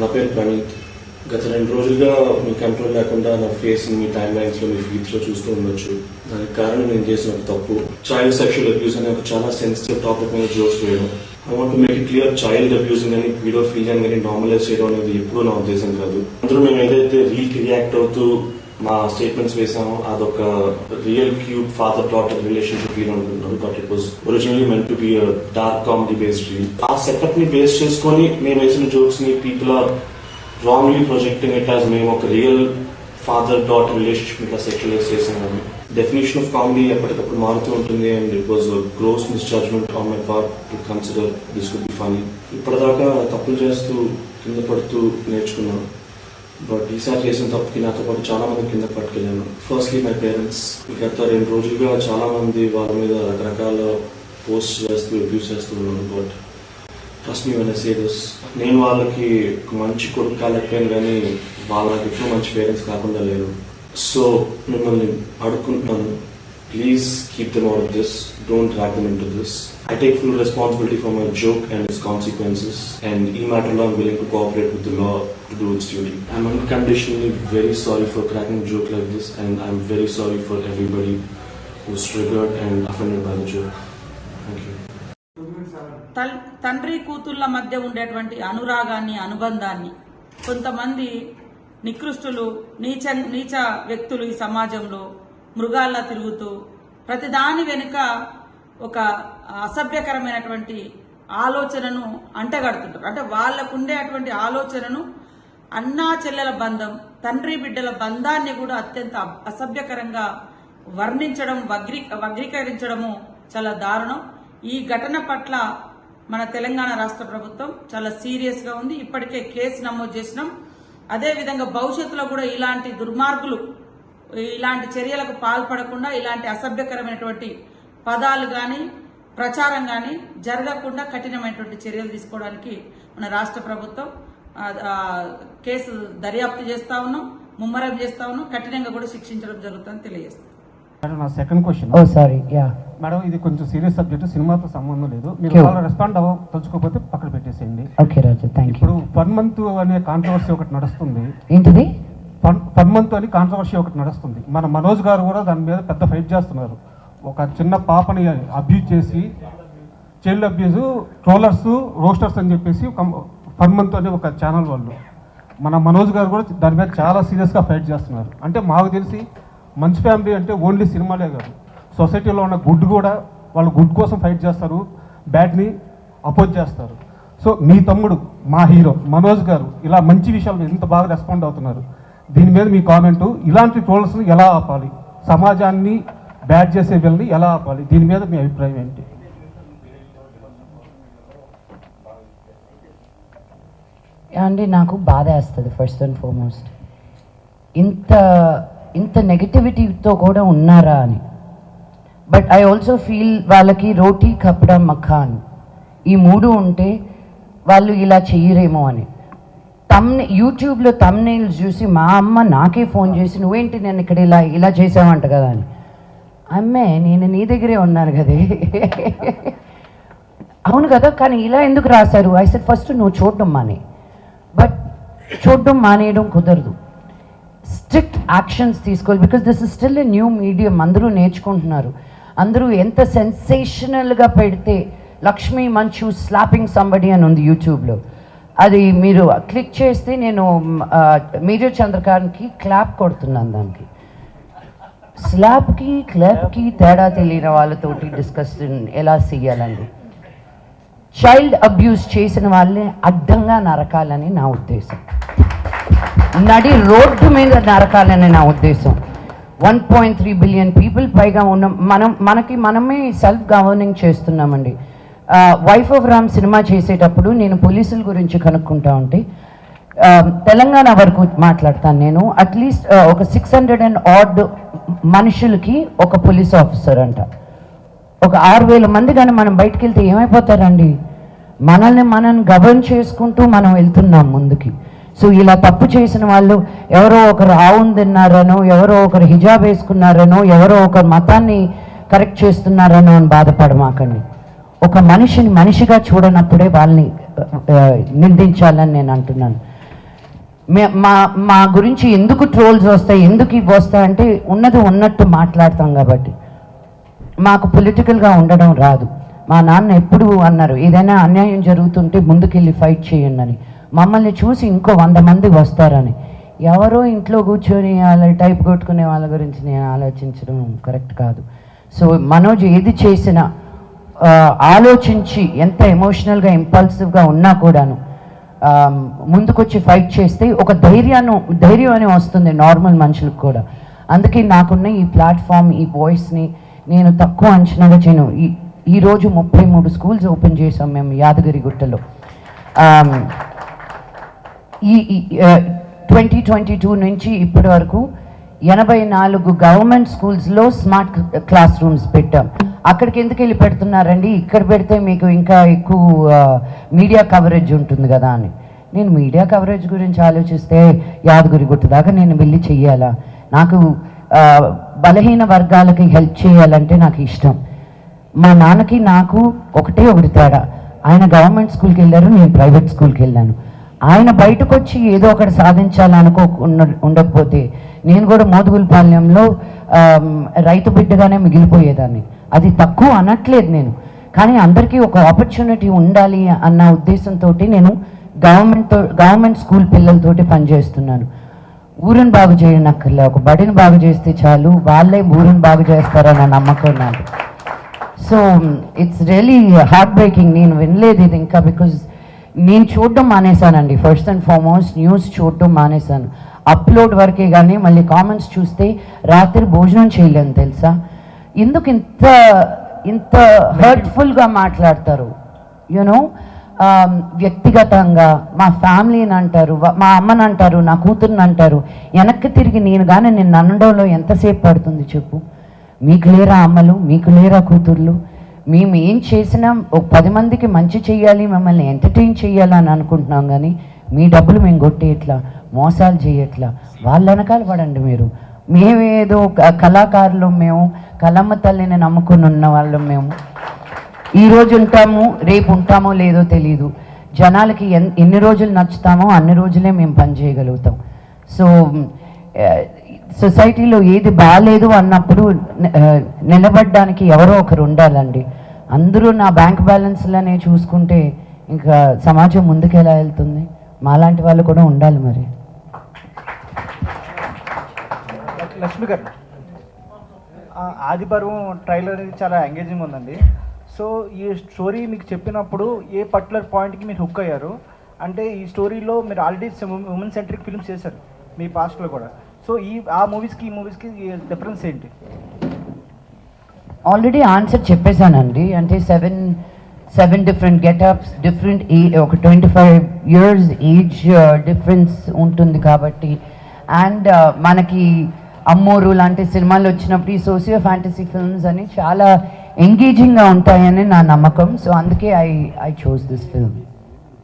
నా పేరు ప్రణీత్. గత 2 రోజులుగా మీ కంట్రోల్ లేకుండా నా ఫేస్ మీ టైమ్ లైన్స్ లో మీ ఫీడ్స్ లో చూస్తూ ఉండొచ్చు. దానికి కారణం నేను చేసిన ఒక తప్పు. చైల్డ్ సెక్షువల్ అబ్యూస్ అనే ఒక చాలా సెన్సిటివ్ టాపిక్ మీద జోక్స్ వేయడం. I want to make it clear, child abusing అని పీడోఫిలియా కానీ నార్మలైజ్ చేయడం అనేది ఎప్పుడూ నా ఉద్దేశం కాదు. అందరూ మేము ఏదైతే రీల్ కి రియాక్ట్ అవుతూ మా స్టేట్మెంట్స్ వేసామో అదొక real cute father daughter relationship reel అనుకుంటున్నాను. But it was originally meant to be dark comedy based reel. ఆ సెటప్ ని బేస్ చేసుకొని మేము వేసిన జోక్స్ ని people are wrongly projecting it as మేము ఒక రియల్ ఫాదర్ డాటర్ రిలేషన్షిప్ ఇట్లా సెక్షువలైజ్ చేసామని. డెఫినేషన్ ఆఫ్ కామెడీ ఎప్పటికప్పుడు మారుతూ ఉంటుంది and it was gross misjudgement on my part to consider this could be funny. ఇప్పటిదాకా తప్పులు చేస్తూ కింద పడుతూ నేర్చుకున్నాను. బట్ ఈసారి చేసిన తప్పుకి నాతో పాటు చాలా మంది కింద పట్టుకెళ్ళాను. Firstly my parents. గత 2 రోజులుగా చాలా మంది వాళ్ళ మీద రకరకాల పోస్ట్ చేస్తూ అబ్యూస్ చేస్తూ ఉన్నాను. But trust me when I say this, నేను వాళ్ళకి మంచి కొడుకు కాలేకపోయాను కానీ వాళ్ళు నాకు ఎప్పుడూ మంచి పేరెంట్స్ కాకుండా లేరు. సో మిమ్మల్ని అడుక్కుంటున్నాను, please keep them out of this, don't drag them into this. I take full responsibility for my joke and its consequences, and in matter I'm willing to cooperate with the law to do its duty. I'm unconditionally very sorry for cracking a joke like this, and I'm very sorry for everybody who's triggered and offended by the joke. Thank you. తండ్రి కూతుళ్ళ మధ్య ఉండేటువంటి అనురాగాన్ని, అనుబంధాన్ని కొంతమంది నికృష్టులు, నీచ వ్యక్తులు ఈ సమాజంలో మృగాల్లా తిరుగుతూ ప్రతిదాని వెనుక ఒక అసభ్యకరమైనటువంటి ఆలోచనను అంటగడుతుంటారు. అంటే వాళ్లకు ఉండేటువంటి ఆలోచనను అన్నా చెల్లెల బంధం, తండ్రి బిడ్డల బంధాన్ని కూడా అత్యంత అసభ్యకరంగా వర్ణించడం, వగ్రీకరించడము చాలా దారుణం. ఈ ఘటన పట్ల మన తెలంగాణ రాష్ట్ర ప్రభుత్వం చాలా సీరియస్ గా ఉంది. ఇప్పటికే కేసు నమోదు చేసినాం. అదేవిధంగా భవిష్యత్తులో కూడా ఇలాంటి దుర్మార్గులు ఇలాంటి చర్యలకు పాల్పడకుండా, ఇలాంటి అసభ్యకరమైనటువంటి పదాలు కానీ ప్రచారం కానీ జరగకుండా కఠినమైనటువంటి చర్యలు తీసుకోవడానికి మన రాష్ట్ర ప్రభుత్వం కేసు దర్యాప్తు చేస్తా ఉన్నాం, ముమ్మరం చేస్తా ఉన్నాం, కఠినంగా కూడా శిక్షించడం జరుగుతుందని తెలియజేస్తాం. నా సెకండ్ క్వశ్చన్. మేడం, ఇది కొంచెం సీరియస్ సబ్జెక్ట్, సినిమాతో సంబంధం లేదు. మీరు రెస్పాండ్ తలుచుకోకపోతే పక్కన పెట్టేసేయండి. ఇప్పుడు 1 month అనే కాంట్రవర్సీ ఒకటి నడుస్తుంది. ఏంటిది? 1 month అని కాంట్రవర్సీ ఒకటి నడుస్తుంది. మన మనోజ్ గారు కూడా దాని మీద పెద్ద ఫైట్ చేస్తున్నారు. ఒక చిన్న పాపని అబ్యూజ్ చేసి, చైల్డ్ అబ్యూజ్, ట్రోలర్స్, రోస్టర్స్ అని చెప్పేసి 1 month అనే ఒక ఛానల్ వాళ్ళు, మన మనోజ్ గారు కూడా దాని మీద చాలా సీరియస్గా ఫైట్ చేస్తున్నారు. అంటే మాకు తెలిసి మంచి ఫ్యామిలీ అంటే ఓన్లీ సినిమాలే కాదు, సొసైటీలో ఉన్న గుడ్ కూడా, వాళ్ళు గుడ్ కోసం ఫైట్ చేస్తారు, బ్యాడ్ని అపోజ్ చేస్తారు. సో మీ తమ్ముడు, మా హీరో మనోజ్ గారు ఇలా మంచి విషయాలు ఇంత బాగా రెస్పాండ్ అవుతున్నారు. దీని మీద మీ కామెంటు, ఇలాంటి ట్రోల్స్ని ఎలా ఆపాలి, సమాజాన్ని బ్యాడ్ చేసే వీళ్ళని ఎలా ఆపాలి, దీని మీద మీ అభిప్రాయం ఏంటి? అండి, నాకు బాధ వేస్తుంది ఫస్ట్ అండ్ ఫార్మోస్ట్. ఇంత నెగటివిటీతో కూడా ఉన్నారా అని. బట్ ఐ ఆల్సో ఫీల్ వాళ్ళకి రోటీ కప్డా మఖాన్ ఈ 3 ఉంటే వాళ్ళు ఇలా చెయ్యరేమో అని. యూట్యూబ్లో తమ్నెయిల్స్ చూసి మా అమ్మ నాకే ఫోన్ చేసి, నువ్వేంటి నేను ఇక్కడ ఇలా చేసావంట కదా అని. అమ్మే, నేను నీ దగ్గరే ఉన్నాను కదే. అవును కదా, కానీ ఇలా ఎందుకు రాశారు? ఐ సెడ్ ఫస్ట్ నువ్వు చూడడం మానే. బట్ చూడడం మానేయడం కుదరదు, స్ట్రిక్ట్ యాక్షన్స్ తీసుకోవాలి. Because this is still a new medium. అందరూ నేర్చుకుంటున్నారు. అందరూ ఎంత సెన్సేషనల్గా పెడితే, లక్ష్మీ మంచు స్లాపింగ్ సంబడి అని ఉంది యూట్యూబ్లో, అది మీరు క్లిక్ చేస్తే నేను మేజర్ చంద్రకాంత్కి క్లాప్ కొడుతున్నాను. దానికి స్లాప్కి క్లాప్కి తేడా తెలియని వాళ్ళతోటి డిస్కషన్ ఎలా చేయాలండి? చైల్డ్ అబ్యూస్ చేసిన వాళ్ళని అడ్డంగా నరకాలని నా ఉద్దేశం, నడి రోడ్డు మీద నరకాలని నా ఉద్దేశం. 1.3 బిలియన్ పీపుల్ పైగా ఉన్న మనమే సెల్ఫ్ గవర్నింగ్ చేస్తున్నామండి. వైఫ్ ఆఫ్ రామ్ సినిమా చేసేటప్పుడు నేను పోలీసుల గురించి కనుక్కుంటా ఉంటే, తెలంగాణ వరకు మాట్లాడతాను నేను, అట్లీస్ట్ ఒక 600 and odd మనుషులకి ఒక పోలీస్ ఆఫీసర్ అంట. ఒక 6,000 మంది కానీ మనం బయటకు వెళ్తే ఏమైపోతారండి? మనం గవర్న్ చేసుకుంటూ మనం వెళ్తున్నాం ముందుకి. సో ఇలా తప్పు చేసిన వాళ్ళు ఎవరో ఒకరు ఆవును తిన్నారనో, ఎవరో ఒకరు హిజాబ్ వేసుకున్నారనో, ఎవరో ఒకరు మతాన్ని కరెక్ట్ చేస్తున్నారనో అని బాధపడమాకండి. ఒక మనిషిని మనిషిగా చూడనప్పుడే వాళ్ళని నిందించాలని నేను అంటున్నాను. మా మా గురించి ఎందుకు ట్రోల్స్ వస్తాయి, ఎందుకు ఇవి వస్తాయి అంటే ఉన్నది ఉన్నట్టు మాట్లాడతాం కాబట్టి. మాకు పొలిటికల్గా ఉండడం రాదు. మా నాన్న ఎప్పుడు అన్నారు, ఏదైనా అన్యాయం జరుగుతుంటే ముందుకెళ్ళి ఫైట్ చేయండి అని. మమ్మల్ని చూసి ఇంకో 100 మంది వస్తారని. ఎవరో ఇంట్లో కూర్చొని వాళ్ళ టైప్ కొట్టుకునే వాళ్ళ గురించి నేను ఆలోచించడం కరెక్ట్ కాదు. సో మనోజ్ ఏది చేసినా ఆలోచించి, ఎంత ఎమోషనల్గా ఇంపల్సివ్గా ఉన్నా కూడాను ముందుకొచ్చి ఫైట్ చేస్తే ఒక ధైర్యం అని వస్తుంది నార్మల్ మనుషులకు కూడా. అందుకే నాకున్న ఈ ప్లాట్ఫామ్, ఈ వాయిస్ని నేను తక్కువ అంచనాగా చేయను. ఈరోజు 33 స్కూల్స్ ఓపెన్ చేసాం మేము యాదగిరిగుట్టలో. ఈ 2022 నుంచి ఇప్పటి వరకు 84 గవర్నమెంట్ స్కూల్స్లో స్మార్ట్ క్లాస్ రూమ్స్ పెట్టాం. అక్కడికి ఎందుకు వెళ్ళి పెడుతున్నారండి, ఇక్కడ పెడితే మీకు ఇంకా ఎక్కువ మీడియా కవరేజ్ ఉంటుంది కదా అని. నేను మీడియా కవరేజ్ గురించి ఆలోచిస్తే యాదగిరిగుట్ట దాకా నేను వెళ్ళి చెయ్యాలా? నాకు బలహీన వర్గాలకి హెల్ప్ చేయాలంటే నాకు ఇష్టం. మా నాన్నకి నాకు ఒకటి తేడా. ఆయన గవర్నమెంట్ స్కూల్కి వెళ్ళారు, నేను ప్రైవేట్ స్కూల్కి వెళ్ళాను. ఆయన బయటకు వచ్చి ఏదో ఒకటి ఉండకపోతే నేను కూడా మోదుగులపాలెంలో రైతు బిడ్డగానే మిగిలిపోయేదాన్ని. అది తక్కువ అనట్లేదు నేను, కానీ అందరికీ ఒక ఆపర్చునిటీ ఉండాలి అన్న ఉద్దేశంతో నేను గవర్నమెంట్ స్కూల్ పిల్లలతోటి పనిచేస్తున్నాను. ఊరిని బాగు చేయనక్కర్లే, ఒక బడిని బాగు చేస్తే చాలు, వాళ్ళే ఊరిని బాగు చేస్తారన్న నమ్మకం నాకు. So it's really heart breaking. నేను వినలేదు ఇది ఇంకా, బికాజ్ నేను చూడడం మానేశానండి. ఫస్ట్ అండ్ ఫార్మోస్ట్ న్యూస్ చూడడం మానేశాను. అప్లోడ్ వరకే కానీ మళ్ళీ కామెంట్స్ చూస్తే రాత్రి భోజనం చేయలేను తెలుసా. ఎందుకు ఇంత హర్ట్ఫుల్గా మాట్లాడతారు? యూనో, వ్యక్తిగతంగా మా ఫ్యామిలీని అంటారు, మా అమ్మని అంటారు, నా కూతుర్ని అంటారు. వెనక్కి తిరిగి నేను కానీ నిన్ను అనడంలో ఎంతసేపు పడుతుంది చెప్పు? మీకు లేరా అమ్మలు, మీకు లేరా కూతుర్లు? మేము ఏం చేసినా ఒక 10 మందికి మంచి చెయ్యాలి, మిమ్మల్ని ఎంటర్టైన్ చేయాలని అనుకుంటున్నాం, కానీ మీ డబ్బులు మేము కొట్టేయట్లా, మోసాలు చేయట్లా. వాళ్ళ వెనకాల పడండి మీరు. మేమేదో కళాకారులు, మేము కలమ్మ తల్లిని నమ్ముకుని ఉన్న వాళ్ళం. మేము ఈరోజు ఉంటాము, రేపు ఉంటామో లేదో తెలీదు. జనాలకి ఎన్ని రోజులు నచ్చుతామో అన్ని రోజులే మేము పని చేయగలుగుతాం. సో సొసైటీలో ఏది బాగాలేదు అన్నప్పుడు నిలబడడానికి ఎవరో ఒకరు ఉండాలండి. అందరూ నా బ్యాంక్ బ్యాలెన్స్లనే చూసుకుంటే ఇంకా సమాజం ముందుకు ఎలా వెళ్తుంది? మాలాంటి వాళ్ళు కూడా ఉండాలి. మరి లక్ష్మి గారు, ఆదిపర్వం ట్రైలర్ అనేది చాలా ఎంగేజింగ్ ఉందండి. సో ఈ స్టోరీ మీకు చెప్పినప్పుడు ఏ పర్టికులర్ పాయింట్కి మీరు హుక్ అయ్యారు? అంటే ఈ స్టోరీలో మీరు ఆల్రెడీ ఉమెన్ సెంట్రిక్ ఫిల్మ్స్ చేశారు మీ పాస్ట్లో కూడా. సో ఆ మూవీస్కి ఈ మూవీస్కి డిఫరెన్స్ ఏంటి? ఆల్రెడీ ఆన్సర్ చెప్పేశానండి. అంటే సెవెన్ డిఫరెంట్ గెటప్స్, డిఫరెంట్ ఒక 25 years ఏజ్ డిఫరెన్స్ ఉంటుంది కాబట్టి. అండ్ మనకి అమ్మోరు లాంటి సినిమాలు వచ్చినప్పుడు ఈ సోషియో ఫ్యాంటసీ ఫిల్మ్స్ అని చాలా ఎంగేజింగ్గా ఉంటాయని నా నమ్మకం. సో అందుకే ఐ చోజ్ దిస్ ఫిల్మ్.